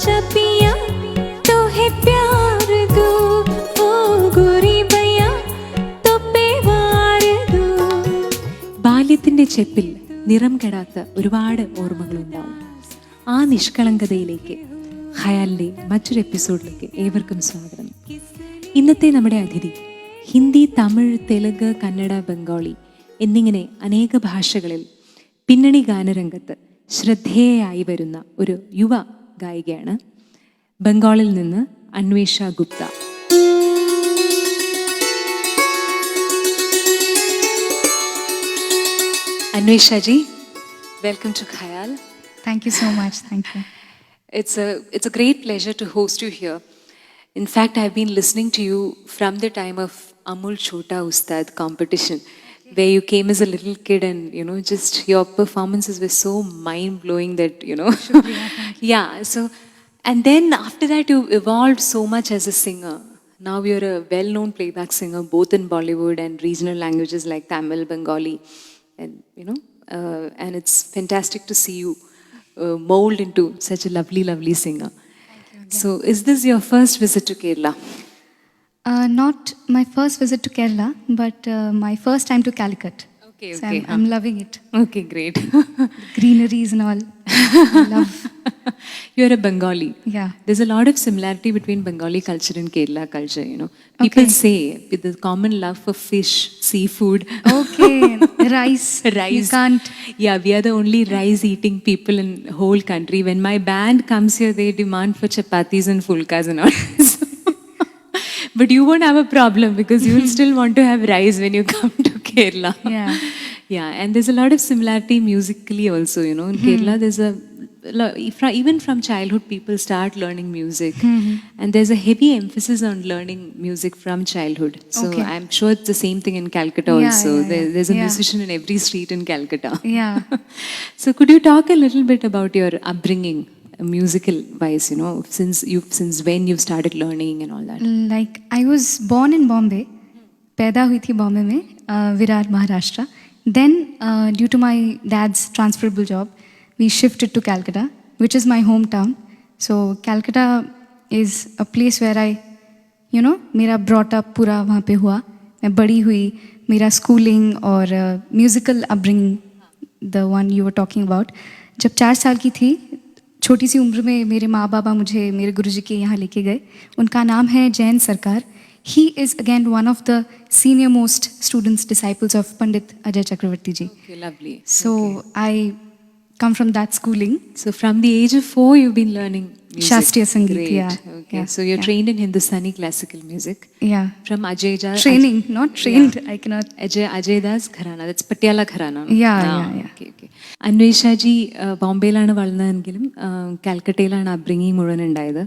आजा पिया तो है प्यार दो ओ गोरी भैया तो पेवार दो. ബാല്യത്തിൻ്റെ ചെപ്പിൽ നിറം കെടാത്ത ഒരുപാട് ഓർമ്മകളുണ്ടാവും. ആ നിഷ്കളങ്കതയിലേക്ക് ഖയാലിൻ്റെ മറ്റൊരു എപ്പിസോഡിലേക്ക് ഏവർക്കും സ്വാഗതം. ഇന്നത്തെ നമ്മുടെ അതിഥി ഹിന്ദി, തമിഴ്, തെലുങ്ക്, കന്നഡ, ബംഗാളി എന്നിങ്ങനെ അനേക ഭാഷകളിൽ പിന്നണി ഗാനരംഗത്ത് ശ്രദ്ധേയയായി വരുന്ന ഒരു യുവ ഗായികയാണ്. ബംഗാളിൽ നിന്ന് അന്വേഷ Gupta. Anvesha ji, welcome to Khayal. Thank you so much. Thank you. It's a great pleasure to host you here. In fact, I've been listening to you from the time of Amul Chota Ustad competition, where you came as a little kid and, just your performances were so mind-blowing that, Yeah, so, and then after that you evolved so much as a singer. Now you're a well-known playback singer, both in Bollywood and regional languages like Tamil, Bengali, and, and it's fantastic to see you mold into such a lovely, lovely singer. So, is this your first visit to Kerala? Not my first visit to Kerala, but my first time to Calicut. Okay, So okay. I'm loving it. Okay, great. Greeneries and all. I love. You're a Bengali. Yeah. There's a lot of similarity between Bengali culture and Kerala culture, People say with the common love for fish, seafood. Okay. Rice. Rice. You can't. Yeah, we are the only rice-eating people in whole country. When my band comes here, they demand for chapatis and fulkas and all. But you won't have a problem because you will still want to have rice when you come to Kerala. Yeah. Yeah, and there's a lot of similarity musically also, In Kerala, there's even from childhood, people start learning music. And there's a heavy emphasis on learning music from childhood. So Okay. I'm sure it's the same thing in Calcutta also. There's a musician in every street in Calcutta. Yeah. So could you talk a little bit about your upbringing, musical wise, since when you've started learning and all that? Like I was born in Bombay. पैदा हुई थी बॉम्बे में, Virar, Maharashtra. Then, due to my dad's transferable job, we shifted to Calcutta, which is my hometown. So Calcutta is a place where I, मेरा brought up पूरा वहाँ पे हुआ. मैं बड़ी हुई, मेरा schooling और musical upbringing, the one you were talking about. जब 4 साल की थी, छोटी सी उम्र में मेरे माँ बाबा मुझे मेरे गुरुजी के यहाँ लेके गए. उनका नाम है जैन सरकार. He is again one of the senior most students, disciples of Pandit Ajay Chakravarti ji. Okay, lovely. So I come from that schooling. So from the age of 4, you've been learning music. Shastriya Sangeet, Great. yeah. Okay, Yeah, so you're yeah. trained in Hindustani classical music Yeah. from Training, not trained. I cannot. Ajay Das Gharana. That's Patiala Gharana. Yeah. Okay, okay. Anvesha ji ബോംബെയിലാണ് വളർന്നതെങ്കിലും കാൽക്കട്ടയിലാണ് upbringing മുഴുവൻ ഉണ്ടായത്,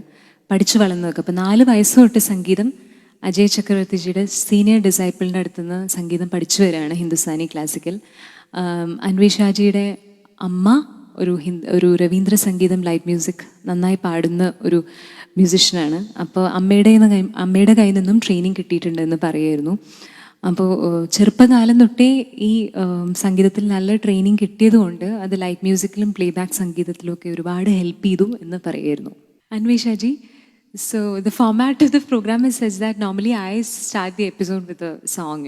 പഠിച്ചു വളർന്നതൊക്കെ. അപ്പോൾ 4 വയസ്സ് തൊട്ട് സംഗീതം അജയ് ചക്രവർത്തിജിയുടെ സീനിയർ ഡിസൈപ്പിളിൻ്റെ അടുത്തുനിന്ന് സംഗീതം പഠിച്ചു വരികയാണ്, ഹിന്ദുസ്ഥാനി ക്ലാസിക്കൽ. അന്വേഷാജിയുടെ അമ്മ ഒരു രവീന്ദ്ര സംഗീതം, ലൈറ്റ് മ്യൂസിക് നന്നായി പാടുന്ന ഒരു മ്യൂസിഷ്യനാണ്. അപ്പോൾ അമ്മയുടെ കയ്യിൽ നിന്നും ട്രെയിനിങ് കിട്ടിയിട്ടുണ്ടെന്ന് പറയുമായിരുന്നു. അപ്പോൾ ചെറുപ്പകാലം തൊട്ടേ ഈ സംഗീതത്തിൽ നല്ല ട്രെയിനിങ് കിട്ടിയതുകൊണ്ട് അത് ലൈറ്റ് മ്യൂസിക്കിലും പ്ലേബാക്ക് സംഗീതത്തിലും ഒക്കെ ഒരുപാട് ഹെൽപ്പ് ചെയ്തു എന്ന് പറയുമായിരുന്നു. അന്വേഷാജി, so the format of the program is such that normally I start the episode with a song,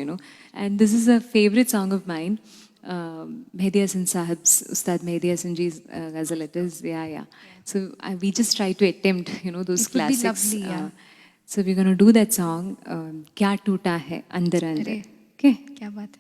and this is a favorite song of mine. Mehdi Hasan Sahib's, Ustad Mehdi Hasan ji's ghazal. It is, yeah. So we just try to attempt, those It classics. would be lovely, yeah. So we're going to do that song, Kya Toota Hai Andar Andar. Okay? क्या बात है.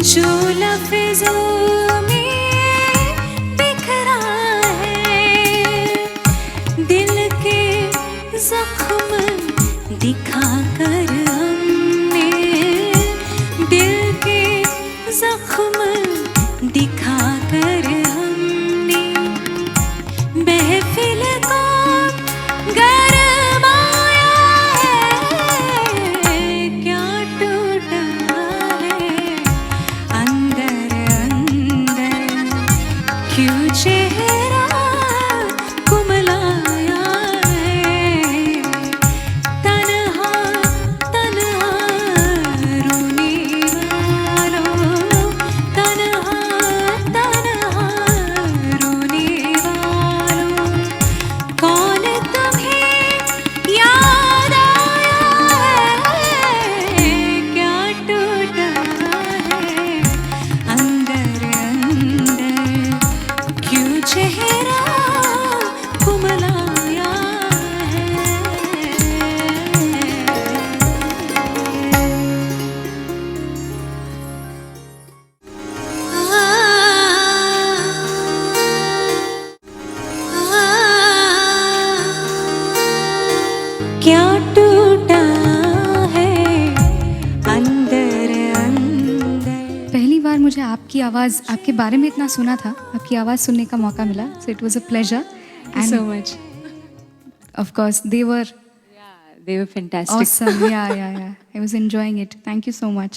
जो लफ्ज़ों में बिखरा है, दिल के जख्म दिखाकर हमने, दिल के जख्म दिखाकर हमने महफिल को गरमाया है, क्या टूटा है अंदर अंदर, क्यों चेहरा कुमलाया है, तन्हा तन्हा रोने वालों, तन्हा तन्हा रोने वालों, कौन तुम्हें याद आया है, क्या टूटा है अंदर अंदर, क्यों चेहरा कुमलाया है। क्या टूटा है अंदर अंदर। पहली बार मुझे आपकी आवाज़, आपके बारे में इतना सुना था, आपकी आवाज़ सुनने का मौका मिला, so it was a pleasure Thank you so much. Of course they were Yeah, they were fantastic. awesome. Yeah. I was enjoying it. Thank you so much.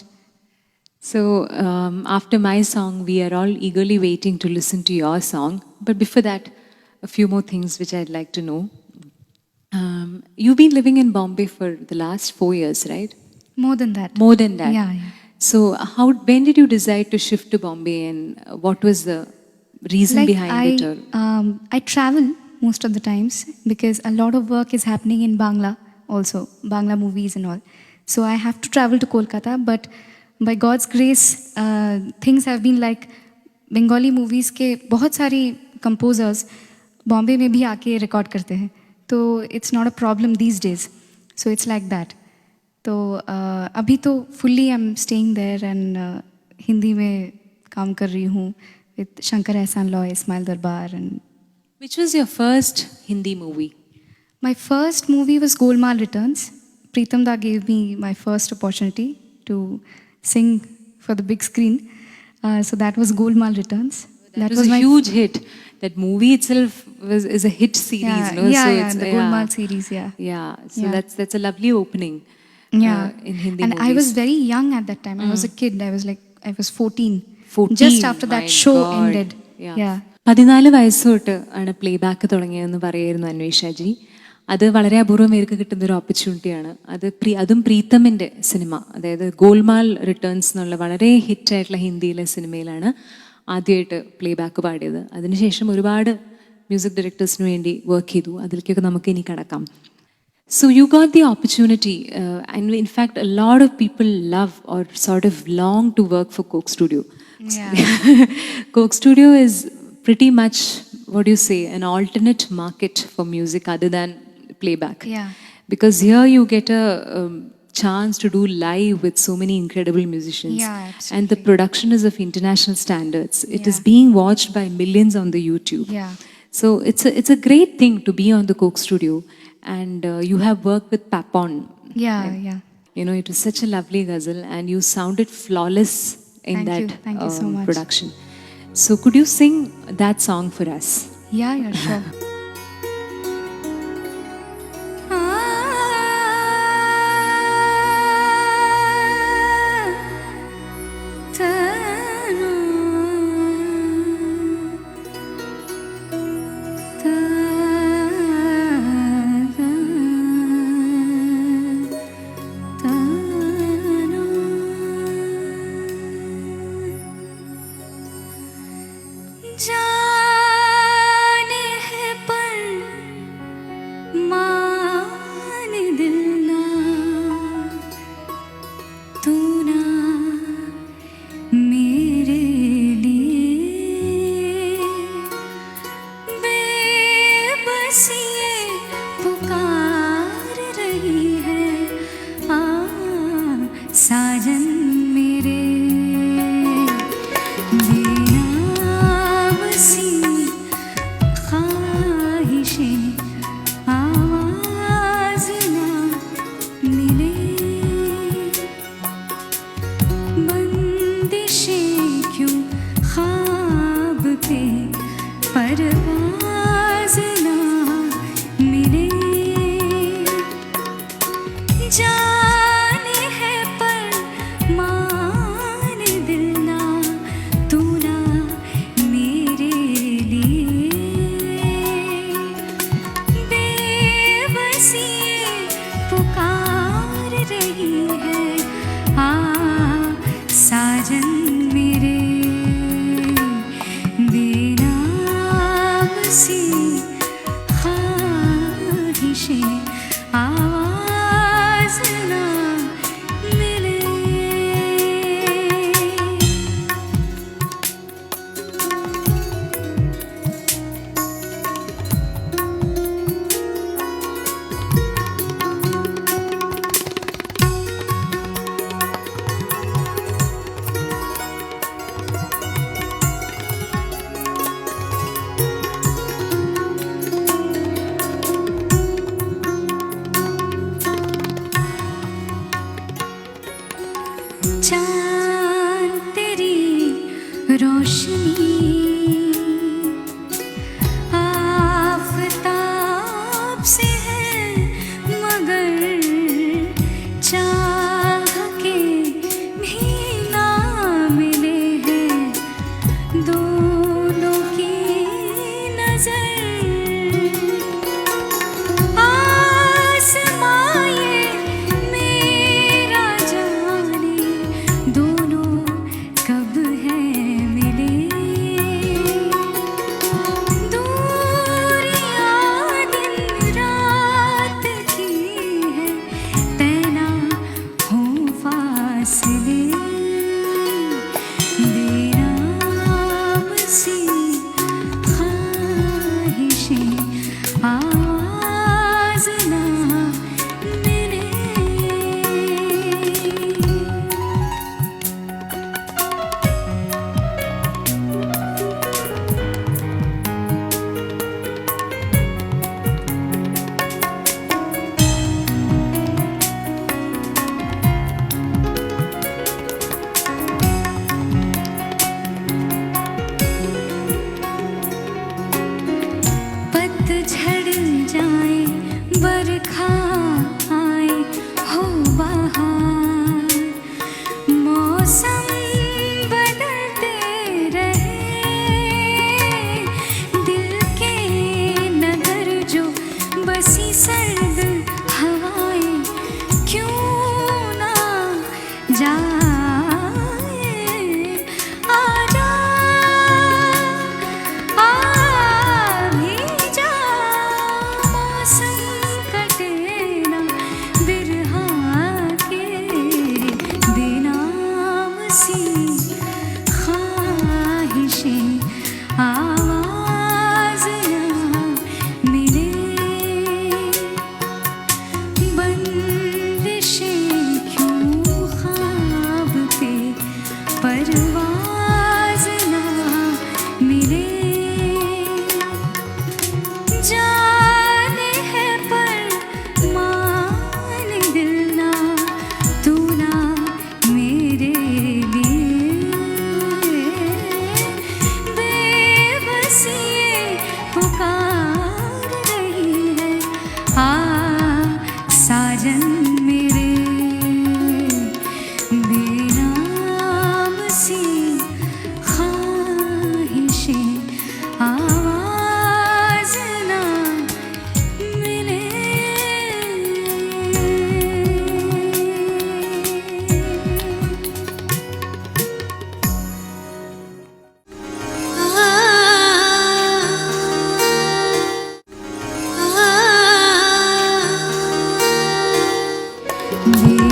So, after my song, we are all eagerly waiting to listen to your song. But before that, a few more things which I'd like to know. You've been living in Bombay for the last 4 years, right? More than that. More than that. Yeah. So, when did you decide to shift to Bombay, and what was the reason behind it? Or? I travel most of the times because a lot of work is happening in Bangla also, Bangla movies and all. So I have to travel to Kolkata, but by God's grace, things have been like Bengali movies के बहुत सारी composers Bombay में भी आके record करते हैं, तो it's not a problem these days. So it's like that. तो अभी तो fully I'm staying there and Hindi में काम कर रही हूँ with Shankar Ehsaan Loy, Ismail Darbar and Which was your first Hindi movie? my first movie was Golmaal Returns. Pritam Da gave me my first opportunity to sing for the big screen. So that was Golmaal Returns. That was a huge hit. That movie itself is a hit series, no? Yeah, So yeah, it's, the Golmaal series, yeah. Yeah, so Yeah. that's a lovely opening. Yeah. In Hindi and movies. I was very young at that time. I was a kid. I was 14. 14. Just after that My show God. ended. Yeah. 14 വയസ്സ് തൊട്ട് ആണ് play back തുടങ്ങിയതെന്ന് പറയായിരുന്നു അന്വേഷാജി. അത് വളരെ അപൂർവം പേർക്ക് കിട്ടുന്ന ഒരു ഓപ്പർച്യൂണിറ്റിയാണ്. അതും പ്രീതമിൻ്റെ സിനിമ, അതായത് ഗോൾമാൽ റിട്ടേൺസ് എന്നുള്ള വളരെ ഹിറ്റായിട്ടുള്ള ഹിന്ദിയിലെ സിനിമയിലാണ് ആദ്യമായിട്ട് പ്ലേ ബാക്ക് പാടിയത്. അതിനുശേഷം ഒരുപാട് മ്യൂസിക് ഡയറക്ടേഴ്സിന് വേണ്ടി വർക്ക് ചെയ്തു. അതിലേക്കൊക്കെ നമുക്ക് ഇനി കടക്കാം. So you got the opportunity, and in fact a lot of people love or sort of long to work for Coke Studio. Yeah. Coke Studio is pretty much, what do you say, an alternate market for music other than playback. Yeah. Because here you get a chance to do live with so many incredible musicians. Yeah, And the absolutely. production is of international standards. It is Yeah. being watched by millions on the YouTube. Yeah. So it's a great thing to be on the Coke Studio, and you have worked with Papon. Yeah. You know, it was such a lovely ghazal, and you sounded flawless in Thank that you. Thank you so much. production. So could you sing that song for us? Yeah, sure. जाने है पर मान दिल ना, तू ना मेरे लिए बेबसी ये पुकार रही है, आ साजन मेरे। रोशनी आफताब से है मगर चाह के भी ना मिले हैं दोनों की नजर आसमां ये मेरा जाने दोनों कब है मिले दूरियां दिन रात की है तैना हो फासले बेराम सी ख्वाहिशें आवाज़ ना मिले पतझड़ जाए बरखा आए हो बहार मौसम बदलते रहे दिल के नगर जो बसी सर्द हवाएं क्यों ना जाए आजा आ भी जा मौसम कटे ना बिरहा के बेनाम सी ख्वाहिशें आवाज़ ना मिले बंदिशें क्यों ख्वाब पे परवाज़ ना मिले जाने है पर मान दिल ना तू ना मेरे लिए बेबसी ये पुकार रही है आ साजन मेरे बेनाम सी ख्वाहिशें आवाज़ ना मिले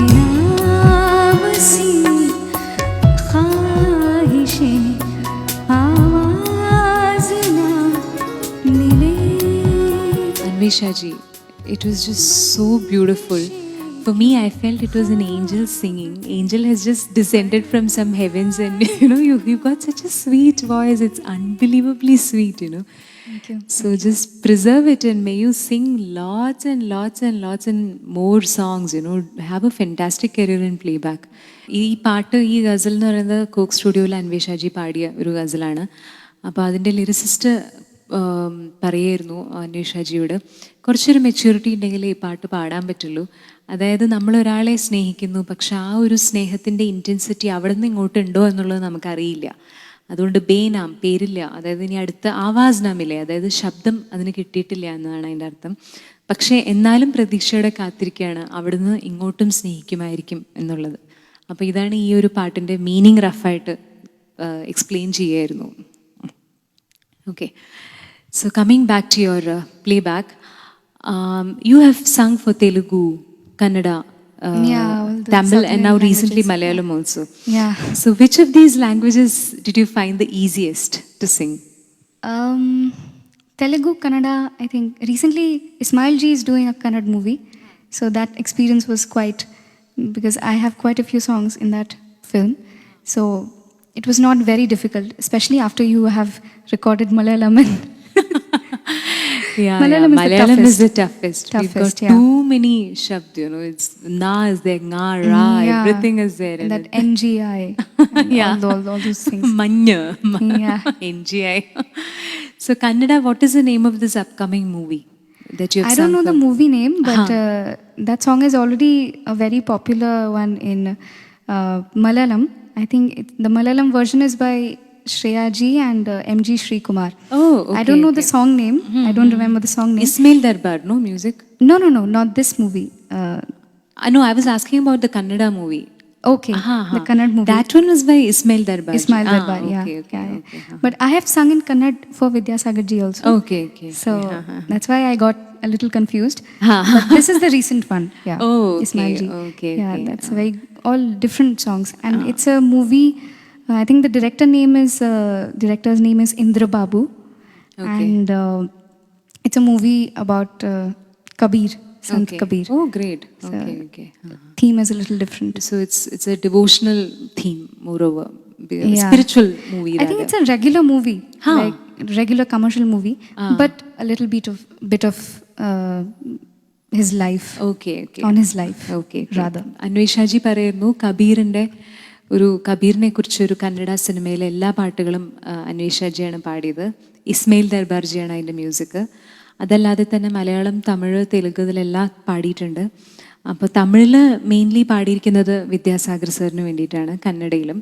बेनाम सी ख्वाहिशें आवाज़ ना मिले Anvesha ji, it was just so beautiful. For me, I felt it was an angel singing. Angel has just descended from some heavens, and you've got such a sweet voice. It's unbelievably sweet. Thank you. So just preserve it and may you sing lots and lots and lots and more songs. Have a fantastic career in playback. ഈ പാട്ട് ഈ ഗസൽ എന്ന് പറയുന്നത് coke സ്റ്റുഡിയോയിൽ അൻവേഷാജി പാടിയ ഒരു ഗസലാണ്. അപ്പോൾ അതിൻ്റെ ലിറിസിസ്റ്റ് പറയായിരുന്നു അന്വേഷാജിയോട് കുറച്ചൊരു മെച്യൂരിറ്റി ഉണ്ടെങ്കിൽ ഈ പാട്ട് പാടാൻ പറ്റുള്ളൂ. അതായത് നമ്മളൊരാളെ സ്നേഹിക്കുന്നു, പക്ഷെ ആ ഒരു സ്നേഹത്തിൻ്റെ ഇൻറ്റൻസിറ്റി അവിടെ നിന്ന് ഇങ്ങോട്ടുണ്ടോ എന്നുള്ളത് നമുക്കറിയില്ല. അതുകൊണ്ട് ബേനാം പേരില്ല, അതായത് ഇനി അടുത്ത ആവാസ് നാമില്ലേ, അതായത് ശബ്ദം അതിന് കിട്ടിയിട്ടില്ല എന്നാണ് അതിൻ്റെ അർത്ഥം. പക്ഷേ എന്നാലും പ്രതീക്ഷയോടെ കാത്തിരിക്കുകയാണ്, അവിടുന്ന് ഇങ്ങോട്ടും സ്നേഹിക്കുമായിരിക്കും എന്നുള്ളത്. അപ്പോൾ ഇതാണ് ഈ ഒരു പാട്ടിൻ്റെ മീനിങ് റഫായിട്ട് എക്സ്പ്ലെയിൻ ചെയ്യായിരുന്നു. Okay, so coming back to your playback, you have sung for Telugu, Kannada, all the Tamil, South and now Indian recently languages. Malayalam also. Yeah. So which of these languages did you find the easiest to sing? Telugu, Kannada, I think recently Ismail Ji is doing a Kannada movie. So that experience was quite, because I have quite a few songs in that film. So it was not very difficult, especially after you have recorded Malayalam. Malayalam is the toughest. We've got Toughest, yeah. too many shabd, it's na is there, nga, ra, Yeah. everything is there. And in that it. NGI. And Yeah. all those things. Manya. Yeah. NGI. So Kannada, what is the name of this upcoming movie that you have I don't know the sung movie name, but Huh. that song is already a very popular one in Malayalam. I think the Malayalam version is by Shreya Ji and MG Sri Kumar. Oh, okay. I don't know the okay. song name. I don't remember the song name. Ismail Darbar, no music? No, not this movie. No, I was asking about the Kannada movie. Okay, Aha, the aha. Kannada movie. That one was by Ismail Darbar. Ismail Darbar, yeah. Okay, okay, yeah. okay. But I have sung in Kannada for Vidyasagar ji also. Okay, okay. So that's why I got a little confused. Ha. But this is the recent one. Yeah. Oh, okay, Ismail ji. okay, Yeah, okay. that's very all different songs, and it's a movie. I think the director's name is Indra Babu, Okay. and it's a movie about Kabir, Sant Okay. Kabir. Oh, great. So- Okay, okay. Theme is a little different. So it's a devotional theme, moreover, a Yeah. spiritual movie. I think rather. it's a regular movie, Huh. like regular commercial movie, but a little bit of his life, Okay, okay. on his life, Okay, rather. അന്വേഷാജി പറയുന്നു കബീറിനെ കുറിച്ച് ഒരു കന്നഡ സിനിമയിലെ എല്ലാ പാട്ടുകളും അന്വേഷാജിയാണ് പാടിയത്. ഇസ്മയിൽ ദർബാർജിയാണ് അതിൻ്റെ music. അതല്ലാതെ തന്നെ മലയാളം, തമിഴ്, തെലുങ്ക് ഇതിലെല്ലാം പാടിയിട്ടുണ്ട്. അപ്പോൾ തമിഴിൽ മെയിൻലി പാടിയിരിക്കുന്നത് വിദ്യാസാഗർ സാറിന് വേണ്ടിയിട്ടാണ്, കന്നഡയിലും.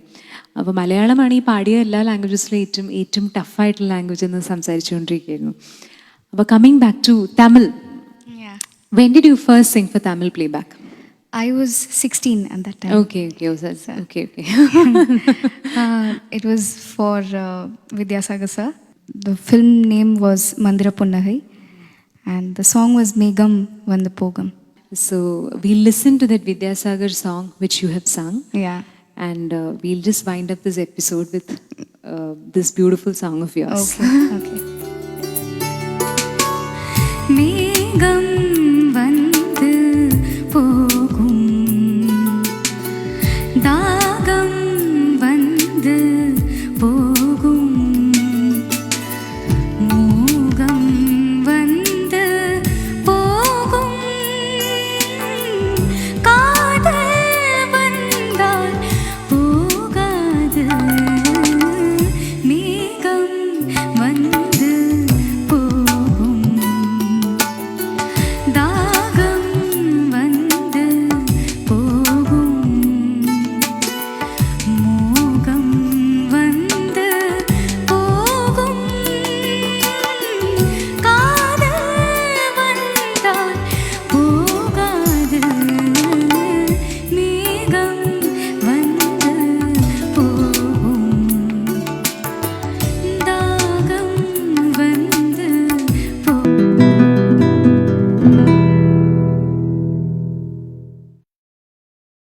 അപ്പോൾ മലയാളമാണ് ഈ പാടിയ എല്ലാ ലാംഗ്വേജസിലും ഏറ്റവും ടഫായിട്ടുള്ള ലാംഗ്വേജ് എന്ന് സംസാരിച്ചുകൊണ്ടിരിക്കുകയായിരുന്നു. അപ്പോൾ coming back to Tamil, Yeah. when did you first sing for Tamil playback? I was 16 at that time. Okay, okay. It was for Vidyasagar sir. The film name was Mandira Punnahai, and the song was Megam Vandu Pogam. So we'll listen to that Vidyasagar song which you have sung, Yeah. and we'll just wind up this episode with this beautiful song of yours. Okay. Okay.